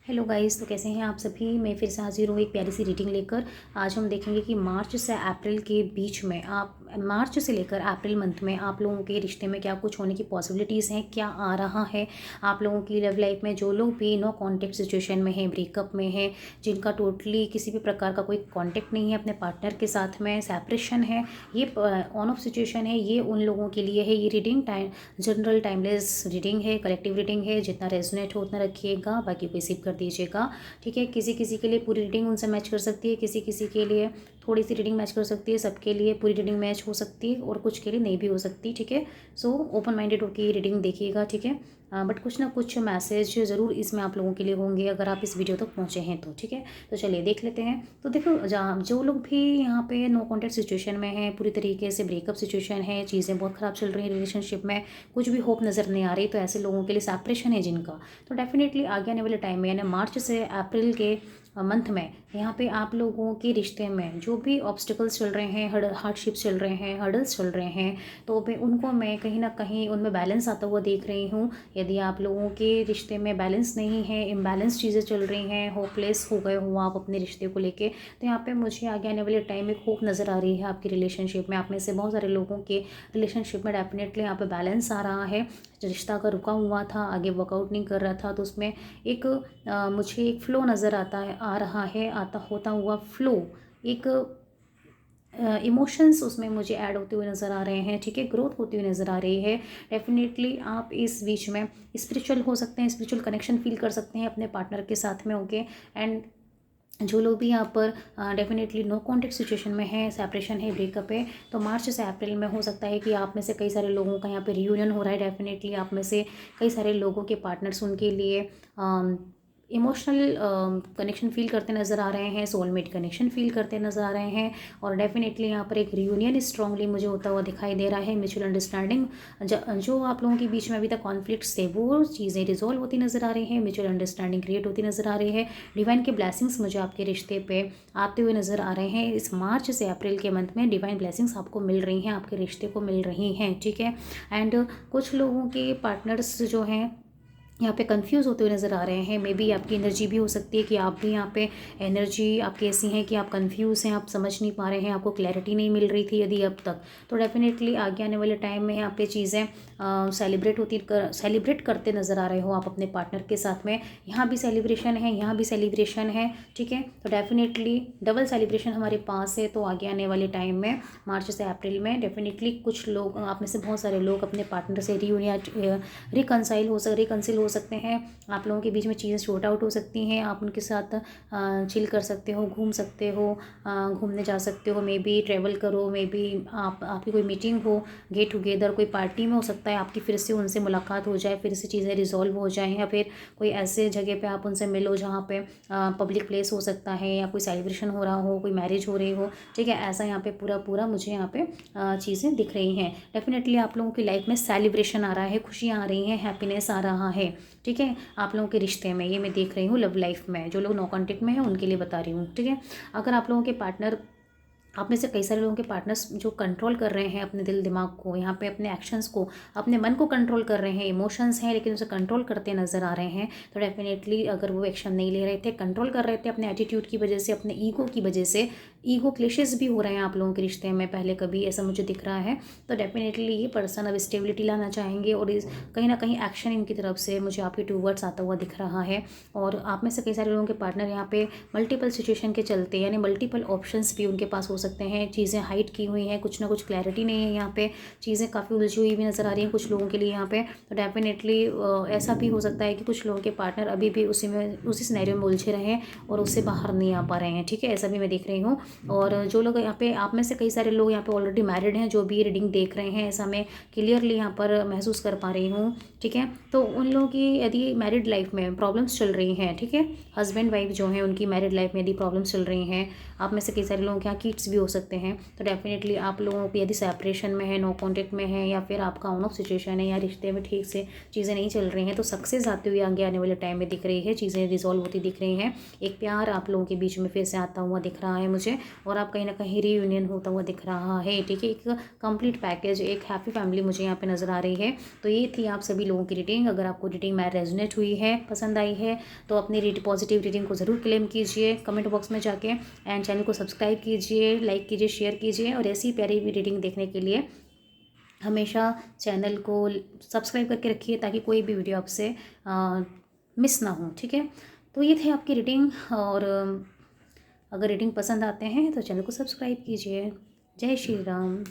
Hello guys, तो कैसे हैं आप सभी। मैं फिर से हाजिर हूँ एक प्यारी सी रीडिंग लेकर। आज हम देखेंगे कि मार्च से अप्रैल के बीच में मार्च से लेकर अप्रैल मंथ में आप लोगों के रिश्ते में क्या कुछ होने की पॉसिबिलिटीज़ हैं, क्या आ रहा है आप लोगों की लव लाइफ में। जो लोग भी नो कॉन्टेक्ट सिचुएशन में हैं, ब्रेकअप में हैं, जिनका टोटली किसी भी प्रकार का कोई कॉन्टेक्ट नहीं है अपने पार्टनर के साथ में, सेपरेशन है, ये ऑन ऑफ सिचुएशन है, ये उन लोगों के लिए है। ये रीडिंग जनरल टाइमलेस रीडिंग है, कलेक्टिव रीडिंग है। जितना रेजोनेट हो उतना रखिएगा, बाकी कोई सिप कर दीजिएगा। ठीक है, किसी किसी के लिए पूरी रीडिंग उनसे मैच कर सकती है, किसी किसी के लिए थोड़ी सी रीडिंग मैच कर सकती है, सबके लिए पूरी रीडिंग मैच हो सकती है और कुछ के लिए नहीं भी हो सकती। ठीक है, सो ओपन माइंडेड होकर ये रीडिंग देखिएगा। ठीक है, बट कुछ ना कुछ मैसेज ज़रूर इसमें आप लोगों के लिए होंगे अगर आप इस वीडियो तक पहुँचे हैं तो। ठीक है, तो चलिए देख लेते हैं। तो देखो, जो लोग भी यहाँ पे नो कॉन्टेक्ट सिचुएशन में हैं, पूरी तरीके से ब्रेकअप सिचुएशन है, चीज़ें बहुत ख़राब चल रही हैं रिलेशनशिप में, कुछ भी होप नज़र नहीं आ रही, तो ऐसे लोगों के लिए सेपरेशन है जिनका, तो डेफिनेटली आगे आने वाले टाइम में यानी मार्च से अप्रैल के मंथ में यहाँ पे आप लोगों के रिश्ते में जो भी ऑब्स्टिकल्स चल रहे हैं, हार्डशिप्स चल रहे हैं, हर्डल्स चल रहे हैं, तो उनको मैं कहीं ना कहीं उनमें बैलेंस आता हुआ देख रही हूँ। यदि आप लोगों के रिश्ते में बैलेंस नहीं है, इम्बैलेंस चीज़ें चल रही हैं, होपलेस हो गए हो आप अपने रिश्ते को लेके, तो यहाँ पे मुझे आगे आने वाले टाइम में होप नज़र आ रही है आपकी रिलेशनशिप में। आप में से बहुत सारे लोगों के रिलेशनशिप में डेफिनेटली यहाँ पे बैलेंस आ रहा है। रिश्ता अगर रुका हुआ था, आगे वर्कआउट नहीं कर रहा था, तो उसमें एक मुझे एक फ़्लो नज़र आ रहा है, आता होता हुआ फ़्लो, एक इमोशंस उसमें मुझे ऐड होते हुए नज़र आ रहे हैं। ठीक है, ग्रोथ होती हुई नज़र आ रही है। डेफिनेटली आप इस बीच में स्पिरिचुअल हो सकते हैं, स्पिरिचुअल कनेक्शन फील कर सकते हैं अपने पार्टनर के साथ में। ओके, एंड जो लोग भी यहाँ पर डेफिनेटली नो कॉन्टेक्ट सिचुएशन में है, सेपरेशन है, ब्रेकअप है, तो मार्च से अप्रैल में हो सकता है कि आप में से कई सारे लोगों का यहाँ पे रियूनियन हो रहा है। डेफिनेटली आप में से कई सारे लोगों के पार्टनर्स उनके लिए इमोशनल कनेक्शन फील करते नज़र आ रहे हैं, सोलमेट कनेक्शन फील करते नज़र आ रहे हैं, और डेफिनेटली यहाँ पर एक रियूनियन स्ट्रांगली मुझे होता हुआ दिखाई दे रहा है। म्यूचुअल अंडरस्टैंडिंग, जो आप लोगों के बीच में अभी तक कॉन्फ्लिक्ट्स थे, वो चीज़ें रिजॉल्व होती नज़र आ रही हैं, म्यूचुअल अंडरस्टैंडिंग क्रिएट होती नज़र आ रही है। डिवाइन के ब्लेसिंग्स मुझे आपके रिश्ते पे आते हुए नज़र आ रहे हैं। इस मार्च से अप्रैल के मंथ में डिवाइन ब्लेसिंग्स आपको मिल रही हैं, आपके रिश्ते को मिल रही हैं। ठीक है, एंड कुछ लोगों के पार्टनर्स जो हैं यहाँ पे कंफ्यूज होते हुए नज़र आ रहे हैं। मे बी आपकी एनर्जी भी हो सकती है कि आप भी यहाँ पे एनर्जी आपकी ऐसी है कि आप कंफ्यूज हैं, आप समझ नहीं पा रहे हैं, आपको क्लैरिटी नहीं मिल रही थी यदि अब तक, तो डेफिनेटली आगे आने वाले टाइम में यहाँ पे चीज़ें सेलिब्रेट करते नज़र आ रहे हो आप अपने पार्टनर के साथ में। यहाँ भी सेलिब्रेशन है, यहाँ भी सेलिब्रेशन है। ठीक है, तो डेफिनेटली डबल सेलिब्रेशन हमारे पास है। तो आगे आने वाले टाइम में मार्च से अप्रैल में डेफिनेटली कुछ लोग, आप में से बहुत सारे लोग अपने पार्टनर से रिकनसाइल हो सकते हैं। आप लोगों के बीच में चीज़ें शॉर्ट आउट हो सकती हैं, आप उनके साथ चिल कर सकते हो, घूम सकते हो, घूमने जा सकते हो, मे बी ट्रैवल करो, मे बी आपकी कोई मीटिंग हो, गेट टुगेदर कोई पार्टी में हो सकता है आपकी फिर से उनसे मुलाकात हो जाए, फिर से चीज़ें रिजॉल्व हो जाएँ, या फिर कोई ऐसे जगह पे आप उनसे मिलो जहाँ पे पब्लिक प्लेस हो सकता है, या कोई सेलिब्रेशन हो रहा हो, कोई मैरिज हो रही हो। ठीक है, ऐसा यहाँ पे पूरा मुझे यहाँ पे चीज़ें दिख रही हैं। डेफिनेटली आप लोगों की लाइफ में सेलिब्रेशन आ रहा है, खुशियाँ आ रही हैं, हैप्पीनेस आ रहा है। ठीक है, आप लोगों के रिश्ते में ये मैं देख रही हूँ लव लाइफ में। जो लोग नो कॉन्टेक्ट में हैं उनके लिए बता रही हूँ। ठीक है, अगर आप लोगों के पार्टनर, आप में से कई सारे लोगों के पार्टनर्स जो कंट्रोल कर रहे हैं अपने दिल दिमाग को, यहाँ पे अपने एक्शंस को, अपने मन को कंट्रोल कर रहे हैं, इमोशंस हैं लेकिन उसे कंट्रोल करते नज़र आ रहे हैं, तो डेफिनेटली अगर वो एक्शन नहीं ले रहे थे, कंट्रोल कर रहे थे अपने एटीट्यूड की वजह से, अपने ईगो की वजह से, ईगो क्लेशेस भी हो रहे हैं आप लोगों के रिश्ते में पहले कभी, ऐसा मुझे दिख रहा है। तो डेफिनेटली ये पर्सन अब स्टेबिलिटी लाना चाहेंगे, और इस कहीं ना कहीं एक्शन इनकी तरफ से मुझे आपके टूवर्ड्स आता हुआ दिख रहा है। और आप में से कई सारे लोगों के पार्टनर यहाँ पे मल्टीपल सिचुएशन के चलते, यानी मल्टीपल ऑप्शंस भी उनके पास हो सकते हैं, चीज़ें हाइड की हुई हैं, कुछ ना कुछ क्लैरिटी नहीं है यहाँ पे, चीज़ें काफ़ी उलझी हुई भी नज़र आ रही हैं कुछ लोगों के लिए यहाँ पे। तो डेफिनेटली ऐसा भी हो सकता है कि कुछ लोगों के पार्टनर अभी भी उसी सिनेरियो में उलझे रहें और उससे बाहर नहीं आ पा रहे हैं। ठीक है, ऐसा भी मैं देख रही हूँ। और जो लोग यहाँ पे, आप में से कई सारे लोग यहाँ पे ऑलरेडी मैरिड हैं जो भी रीडिंग देख रहे हैं, ऐसा मैं क्लियरली यहाँ पर महसूस कर पा रही हूँ। ठीक है, तो उन लोगों की यदि मैरिड लाइफ में प्रॉब्लम्स चल रही हैं, ठीक है, हस्बैंड वाइफ जो हैं उनकी मैरिड लाइफ में यदि प्रॉब्लम्स चल रही हैं, आप में से कई सारे लोगों के यहाँ किड्स भी हो सकते हैं। तो डेफिनेटली आप लोगों को यदि सेपरेशन में है, नो कॉन्टेक्ट में है, या फिर आपका ऑन ऑफ सिचुएशन है, या रिश्ते में ठीक से चीज़ें नहीं चल रही हैं, तो सक्सेस आते हुए आगे आने वाले टाइम में दिख रही है, चीज़ें रिजॉल्व होती दिख रही हैं। एक प्यार आप लोगों के बीच में फिर से आता हुआ दिख रहा है मुझे, और आप कहीं ना कहीं रीयूनियन होता हुआ दिख रहा है। ठीक है, एक कंप्लीट पैकेज, एक हैप्पी फैमिली मुझे यहाँ पे नज़र आ रही है। तो ये थी आप सभी लोगों की रीडिंग। अगर आपको रीडिंग में रेजोनेट हुई है, पसंद आई है, तो अपनी पॉजिटिव रीडिंग को ज़रूर क्लेम कीजिए कमेंट बॉक्स में जाके, एंड चैनल को सब्सक्राइब कीजिए, लाइक कीजिए, शेयर कीजिए, और ऐसी प्यारी भी रीडिंग देखने के लिए हमेशा चैनल को सब्सक्राइब करके रखिए, ताकि कोई भी वीडियो आपसे मिस ना हो। ठीक है, तो ये थे आपकी रीडिंग, और अगर रीडिंग पसंद आते हैं तो चैनल को सब्सक्राइब कीजिए। जय श्री राम।